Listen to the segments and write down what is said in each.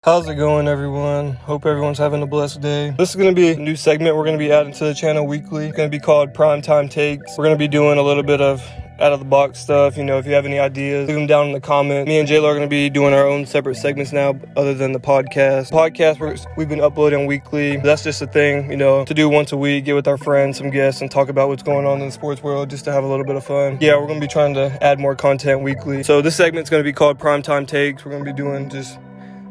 How's it going, everyone? Hope everyone's having a blessed day. This is going to be a new segment we're going to be adding to the channel weekly. It's going to be called Primetime Takes. We're going to be doing a little bit of out-of-the-box stuff. You know, if you have any ideas, leave them down in the comments. Me and JLowe are going to be doing our own separate segments now, other than the podcast. We've been uploading weekly. That's just a thing, you know, to do once a week, get with our friends, some guests, and talk about what's going on in the sports world, just to have a little bit of fun. Yeah, we're going to be trying to add more content weekly. So this segment's going to be called Primetime Takes. We're going to be doing just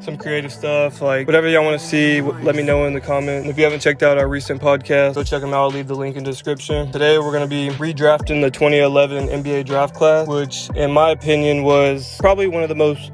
some creative stuff, like whatever y'all want to see, let me know in the comment. And if you haven't checked out our recent podcast, go check them out. I'll leave the link in the description. Today we're going to be redrafting the 2011 NBA draft class, which in my opinion was probably one of the most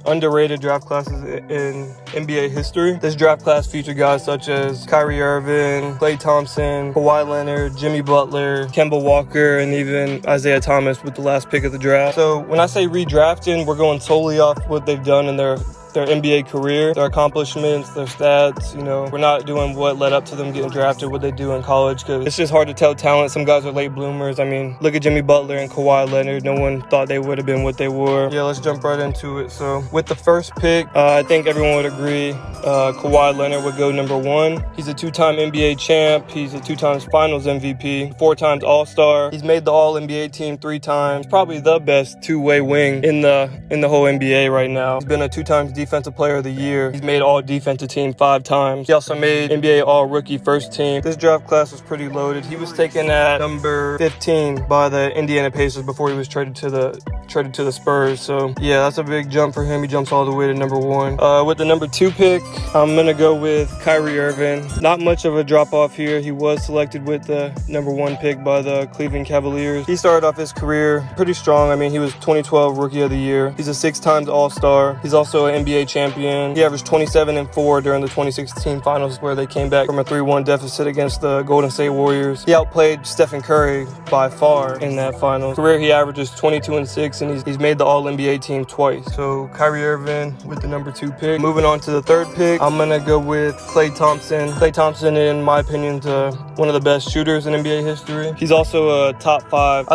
underrated draft classes in NBA history. This draft class featured guys such as Kyrie Irving, Klay Thompson, Kawhi Leonard, Jimmy Butler, Kemba Walker, and even Isaiah Thomas with the last pick of the draft. So when I say redrafting, we're going solely off what they've done in their NBA career, their accomplishments, their stats. You know, we're not doing what led up to them getting drafted, what they do in college, because it's just hard to tell talent. Some guys are late bloomers. I mean, look at Jimmy Butler and Kawhi Leonard. No one thought they would have been what they were. Yeah, let's jump right into it. So with the first pick, I think everyone would agree Kawhi Leonard would go number one. He's a two-time NBA champ. He's a two-time Finals MVP, 4 times All-Star. He's made the All-NBA team 3 times. Probably the best two-way wing in the whole NBA right now. He's been a 2 times Defensive Player of the Year. He's made All Defensive Team 5 times. He also made NBA All Rookie First Team. This draft class was pretty loaded. He was taken at number 15 by the Indiana Pacers before he was traded to the Spurs. So yeah, that's a big jump for him. He jumps all the way to number 1. With the number 2 pick, I'm gonna go with Kyrie Irving. Not much of a drop off here. He was selected with the number 1 pick by the Cleveland Cavaliers. He started off his career pretty strong. I mean, he was 2012 Rookie of the Year. He's a 6 times All-Star. He's also an NBA champion. He averaged 27 and 4 during the 2016 finals, where they came back from a 3-1 deficit against the Golden State Warriors. He outplayed Stephen Curry by far in that finals. Career, he averages 22 and 6, and he's made the All-NBA team twice. So Kyrie Irving with the number 2 pick. Moving on to the 3rd pick, I'm gonna go with Klay Thompson. Klay Thompson, in my opinion, is one of the best shooters in NBA history. He's also a top 5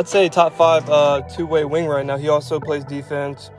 two-way wing right now. He also plays defense.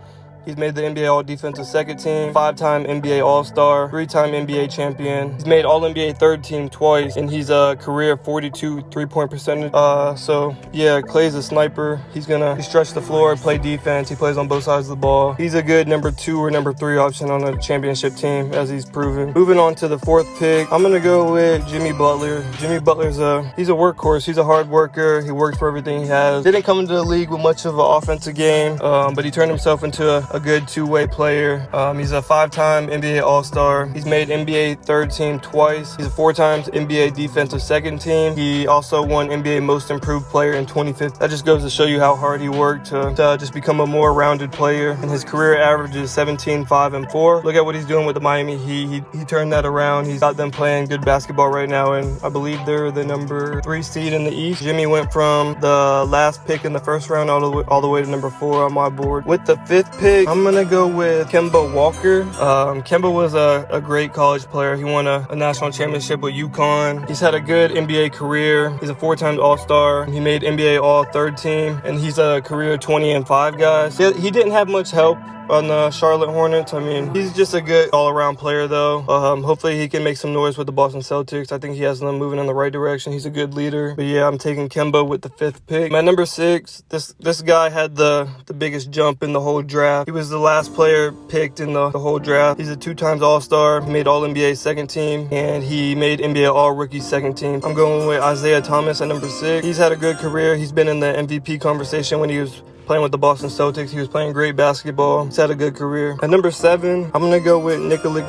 He's made the NBA All Defensive Second Team, 5-time NBA All-Star, 3-time NBA Champion. He's made All-NBA Third Team twice, and he's a career 42 3-point percentage. So yeah, Klay's a sniper. He stretch the floor, play defense. He plays on both sides of the ball. He's a good number 2 or number 3 option on a championship team, as he's proven. Moving on to the 4th pick, I'm gonna go with Jimmy Butler. Jimmy Butler's he's a workhorse. He's a hard worker. He works for everything he has. Didn't come into the league with much of an offensive game, but he turned himself into a good two-way player. He's a 5-time NBA All-Star. He's made NBA Third Team twice. He's a 4 times NBA Defensive Second Team. He also won NBA Most Improved Player in 2015. That just goes to show you how hard he worked to just become a more rounded player. And his career average is 17, 5, and 4. Look at what he's doing with the Miami Heat. He turned that around. He's got them playing good basketball right now, and I believe they're the number 3 seed in the East. Jimmy went from the last pick in the first round all the way to number 4 on my board. With the 5th pick, I'm gonna go with Kemba Walker. Kemba was a great college player. He won a national championship with UConn. He's had a good NBA career. He's a 4-time All-Star. He made NBA All Third Team, and he's a career 20 and 5 guy. He didn't have much help on the Charlotte Hornets. I mean, he's just a good all-around player, though. Hopefully he can make some noise with the Boston Celtics. I think he has them moving in the right direction. He's a good leader. But yeah, I'm taking Kemba with the 5th pick. My number 6, this guy had the biggest jump in the whole draft. He was the last player picked in the whole draft. He's a 2 times All-Star. He made All-NBA Second Team, and he made NBA All-Rookie Second Team. I'm going with Isaiah Thomas at number 6. He's had a good career. He's been in the MVP conversation when he was playing with the Boston Celtics. He was playing great basketball. He's had a good career. At number 7, I'm gonna go with Nikola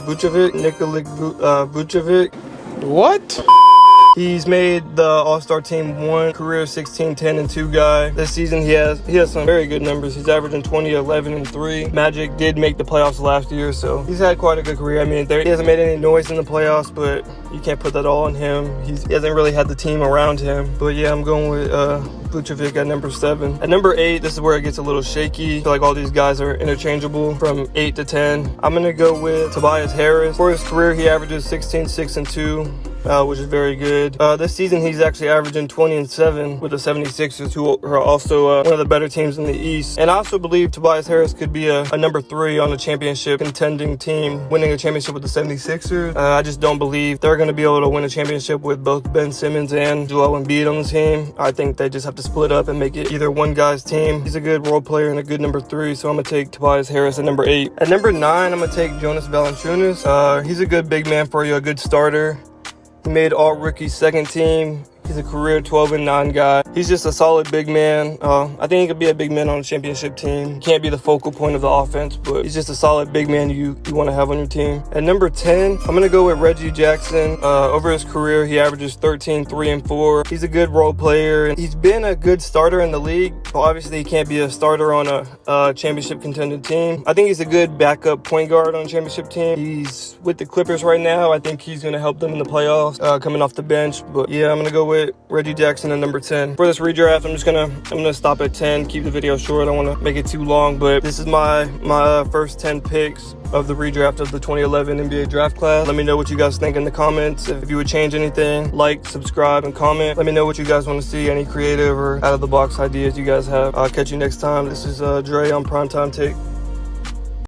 Vucevic. What? He's made the All-Star team 1, career 16, 10, and 2 guy. This season he has some very good numbers. He's averaging 20, 11, and 3. Magic did make the playoffs last year, so he's had quite a good career. I mean, he hasn't made any noise in the playoffs, but you can't put that all on him. He hasn't really had the team around him. But yeah, I'm going with Vucevic at number 7. At number 8, this is where it gets a little shaky. I feel like all these guys are interchangeable from 8 to 10. I'm gonna go with Tobias Harris. For his career, he averages 16, 6, and 2. which is very good. This season, he's actually averaging 20-7 with the 76ers, who are also one of the better teams in the East. And I also believe Tobias Harris could be a number 3 on a championship contending team, winning a championship with the 76ers. I just don't believe they're going to be able to win a championship with both Ben Simmons and JLowe Embiid on the team. I think they just have to split up and make it either one guy's team. He's a good role player and a good number 3, so I'm going to take Tobias Harris at number 8. At number 9, I'm going to take Jonas Valanciunas. He's a good big man for you, a good starter. He made all-rookie second team. He's a career 12-9 guy. He's just a solid big man. I think he could be a big man on a championship team. He can't be the focal point of the offense, but he's just a solid big man you want to have on your team. At number 10, I'm going to go with Reggie Jackson. Over his career, he averages 13, 3, and 4. He's a good role player, and he's been a good starter in the league. But obviously, he can't be a starter on a championship contending team. I think he's a good backup point guard on a championship team. He's with the Clippers right now. I think he's going to help them in the playoffs, coming off the bench. But yeah, I'm going to go with Reggie Jackson at number 10. For this redraft, I'm gonna stop at 10, keep the video short. I don't want to make it too long, but this is my first 10 picks of the redraft of the 2011 NBA draft class. Let me know what you guys think in the comments. If you would change anything, like, subscribe, and comment. Let me know what you guys want to see, any creative or out of the box ideas you guys have. I'll catch you next time. This is Dre on Primetime Take.